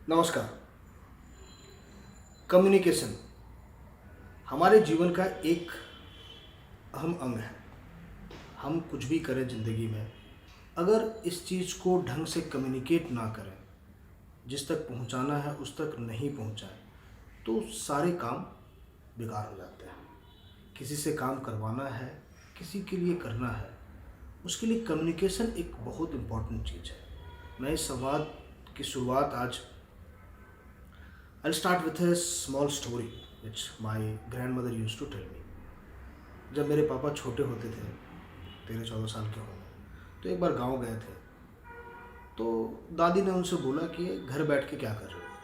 नमस्कार। कम्युनिकेशन हमारे जीवन का एक अहम अंग है। हम कुछ भी करें ज़िंदगी में, अगर इस चीज़ को ढंग से कम्युनिकेट ना करें, जिस तक पहुंचाना है उस तक नहीं पहुंचाएं, तो सारे काम बेकार हो जाते हैं। किसी से काम करवाना है, किसी के लिए करना है, उसके लिए कम्युनिकेशन एक बहुत इम्पॉर्टेंट चीज़ है। मैं इस संवाद की शुरुआत आज I'll start with a small story which my grandmother used to tell me. जब मेरे पापा छोटे होते थे, 13-14 साल के होंगे, तो एक बार गांव गए थे। तो दादी ने उनसे बोला कि घर बैठ के क्या कर रहे हो,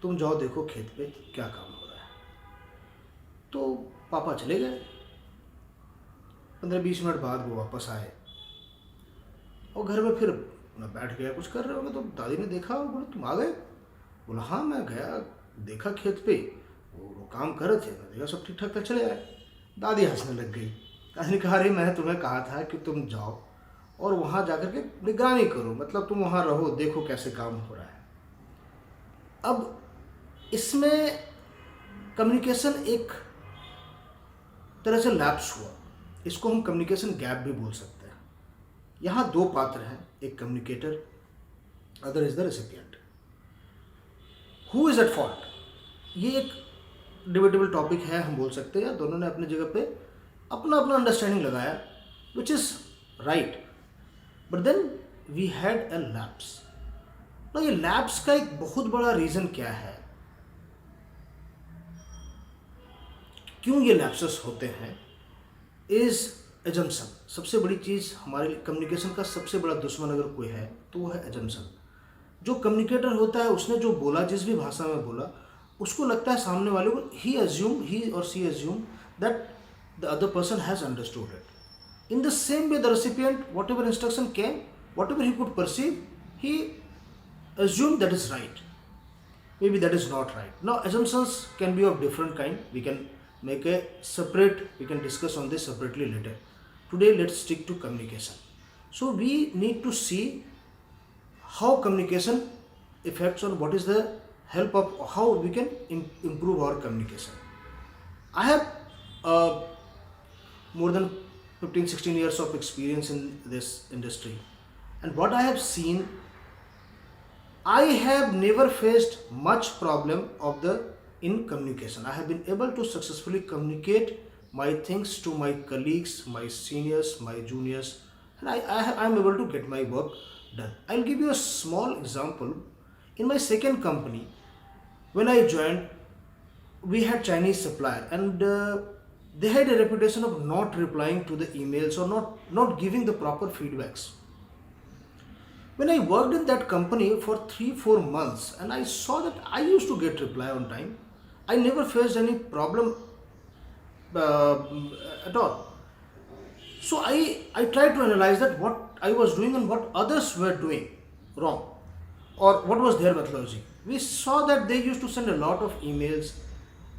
तुम जाओ देखो खेत पे क्या काम हो रहा है। तो पापा चले गए। 15-20 मिनट बाद वो वापस आए और घर में फिर मैं बैठ गया, कुछ कर रहे होंगे। तो दादी ने देखा और बोले तुम आ गए। बोला हाँ मैं गया, देखा खेत पे वो काम कर रहे थे, मैं देखा सब ठीक ठाक था, चले आए। दादी हंसने लग गई। दादी ने कहा अरे मैंने तुम्हें कहा था कि तुम जाओ और वहाँ जाकर के निगरानी करो, मतलब तुम वहाँ रहो, देखो कैसे काम हो रहा है। अब इसमें कम्युनिकेशन एक तरह से लैप्स हुआ, इसको हम कम्युनिकेशन गैप भी बोल सकते हैं। यहाँ दो पात्र हैं, एक communicator, other is the recipient. Who is at fault, ये एक डिबेटेबल टॉपिक है, हम बोल सकते हैं। दोनों ने अपनी जगह पे अपना अपना अंडरस्टैंडिंग लगाया, which is right, but then we had a lapse. ना ये लैप्स का एक बहुत बड़ा रीजन क्या है, क्यों ये लैप्सेस होते हैं, इज एजम्पशन। सबसे बड़ी चीज़ हमारे कम्युनिकेशन का सबसे बड़ा दुश्मन अगर कोई है तो वो है एजम्पशन। जो कम्युनिकेटर होता है उसने जो बोला, जिस भी भाषा में बोला, उसको लगता है सामने वाले को, ही और she assume that the other person has understood it. In the same way the recipient, whatever instruction came, whatever he could perceive, he assume that is right, maybe that is not right. Now assumptions can be of different kind, we can make a separate, we can discuss on this separately later. Today let's stick to communication. So we need to see how communication affects on what is the help of how we can improve our communication. I have more than 15-16 years of experience in this industry, and what I have seen, I have never faced much problem of the in communication. I have been able to successfully communicate my things to my colleagues, my seniors, my juniors, and I am able to get my work done. I'll give you a small example. In my second company, when I joined, we had Chinese supplier, and they had a reputation of not replying to the emails or not giving the proper feedbacks. When I worked in that company for 3-4 months and I saw that I used to get reply on time, I never faced any problem uh, at all. So I tried to analyze that what I was doing and what others were doing wrong, or what was their methodology. We saw that they used to send a lot of emails.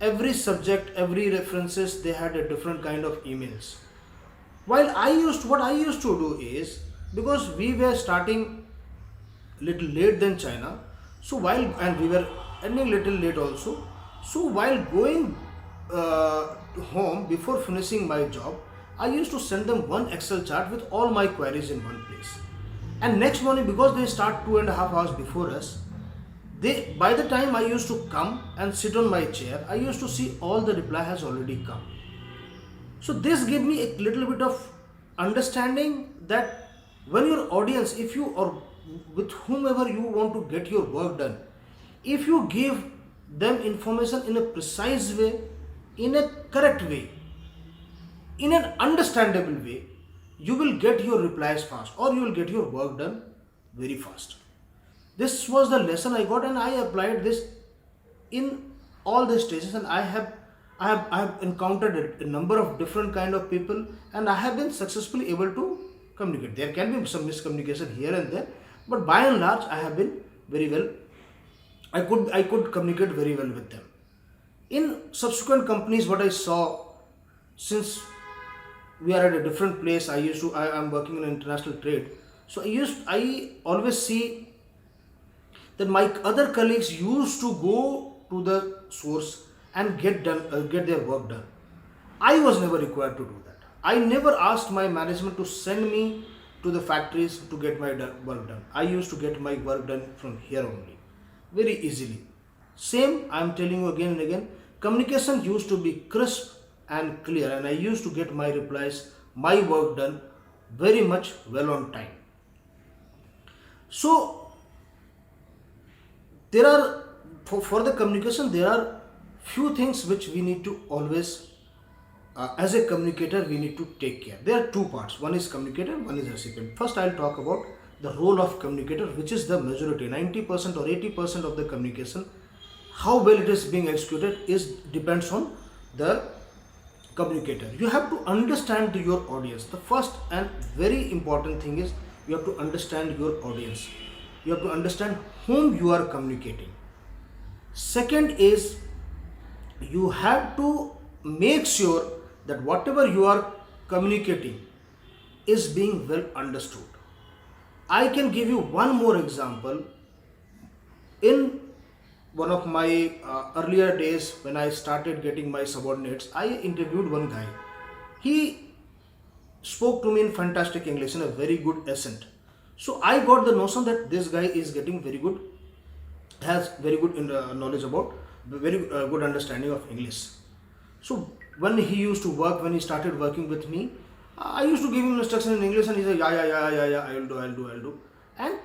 Every subject, every references, they had a different kind of emails. While what I used to do is, because we were starting little late than China, so and we were ending little late also. So while going home before finishing my job, I used to send them one Excel chart with all my queries in one place. And next morning, because they start 2.5 hours before us, by the time I used to come and sit on my chair, I used to see all the reply has already come. So this gave me a little bit of understanding that when your audience, if you or with whomever you want to get your work done, if you give them information in a precise way, in a correct way, in an understandable way, you will get your replies fast, or you will get your work done very fast. This was the lesson I got, and I applied this in all the stages, and I have encountered a number of different kind of people, and I have been successfully able to communicate. There can be some miscommunication here and there, but by and large I have been very well, I could communicate very well with them. In subsequent companies, what I saw, since we are at a different place, I am working in international trade, so I always see that my other colleagues used to go to the source and get their work done. I was never required to do that. I never asked my management to send me to the factories to get my work done. I used to get my work done from here only, very easily. Same, I am telling you again and again, communication used to be crisp and clear, and I used to get my replies, my work done very much well on time. So there are, for the communication, there are few things which we need to always, as a communicator, we need to take care. There are two parts. One is communicator, one is recipient. First, I'll talk about the role of communicator, which is the majority, 90% or 80% of the communication. How well it is being executed depends on the communicator. You have to understand your audience. The first and very important thing is you have to understand your audience. You have to understand whom you are communicating. Second is you have to make sure that whatever you are communicating is being well understood. I can give you one more example. In one of my earlier days, when I started getting my subordinates, I interviewed one guy. He spoke to me in fantastic English, in a very good accent. So I got the notion that this guy is getting very good, has very good knowledge about, very good understanding of English. So when he started working with me, I used to give him instruction in English, and he said, yeah, I'll do. And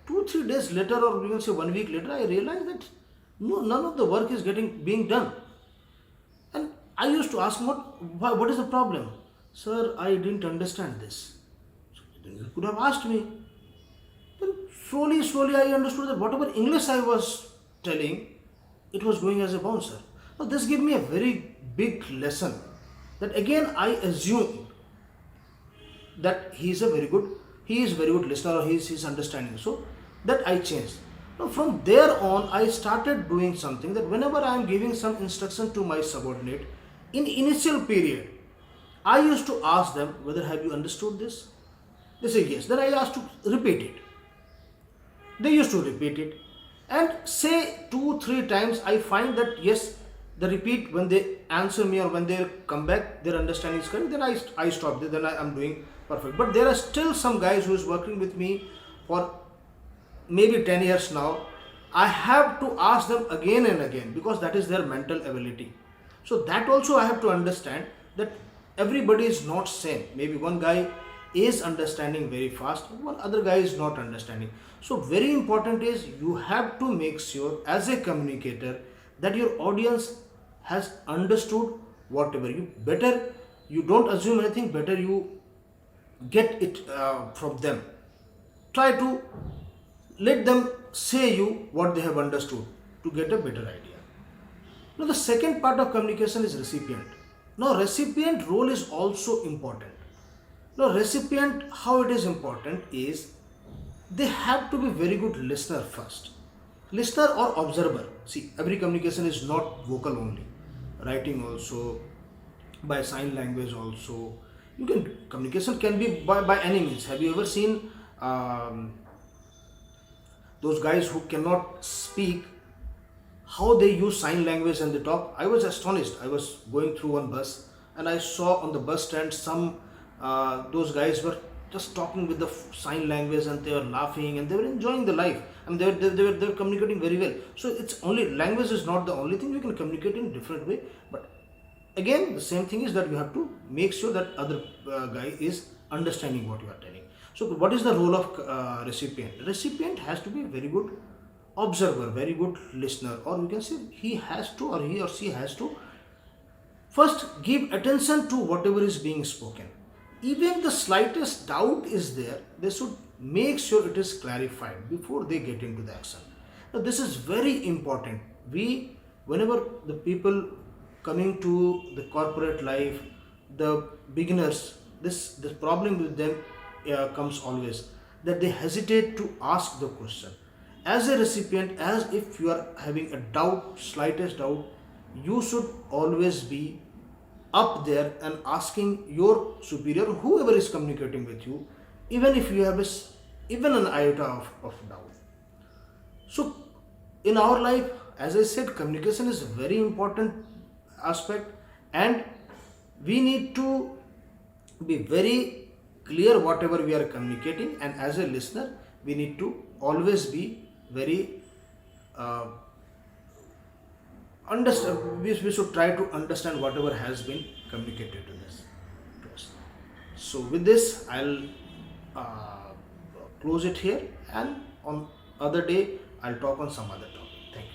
2-3 days later, or we can say 1 week later, I realized that no, none of the work is being done. And I used to ask him, what is the problem? Sir, I didn't understand this. So then you could have asked me. Then slowly I understood that whatever English I was telling, it was going as a bouncer. Now this gave me a very big lesson, that again I assumed that he is very good listener, or he's understanding. So that I changed. Now from there on, I started doing something, that whenever I am giving some instruction to my subordinate, in initial period, I used to ask them whether have you understood this? They say yes. Then I asked to repeat it. They used to repeat it, and say 2-3 times I find that yes, the repeat, when they answer me or when they come back, their understanding is correct, then I stop there, then I am doing perfect. But there are still some guys who is working with me for maybe 10 years now. I have to ask them again and again, because that is their mental ability. So that also I have to understand, that everybody is not same. Maybe one guy is understanding very fast, one other guy is not understanding. So very important is you have to make sure as a communicator that your audience has understood whatever you don't assume anything, better you get it from them. Try to let them say you what they have understood to get a better idea. Now the second part of communication is recipient. Now recipient role is also important. Now recipient, how it is important is, they have to be very good listener first. Listener or observer. See, every communication is not vocal only. Writing also, by sign language also. Communication can be by any means. Have you ever seen those guys who cannot speak, how they use sign language and they talk? I was astonished. I was going through one bus, and I saw on the bus stand those guys were just talking with the sign language, and they were laughing and they were enjoying the life. I mean, they were communicating very well. So it's only, language is not the only thing. You can communicate in different way, but again the same thing is that you have to make sure that other guy is understanding what you are telling. So what is the role of recipient? Recipient has to be a very good observer, very good listener, or you can say he or she has to first give attention to whatever is being spoken. Even if the slightest doubt is there, they should make sure it is clarified before they get into the action. Now this is very important. Whenever the people coming to the corporate life, the beginners, this problem with them comes always, that they hesitate to ask the question. As a recipient, as if you are having a doubt, slightest doubt, you should always be up there and asking your superior, whoever is communicating with you, even if you have even an iota of doubt. So in our life, as I said, communication is a very important aspect, and we need to be very clear whatever we are communicating, and as a listener we need to always be very uh, understand, we should try to understand whatever has been communicated to us. So with this I'll close it here, and on other day I'll talk on some other topic.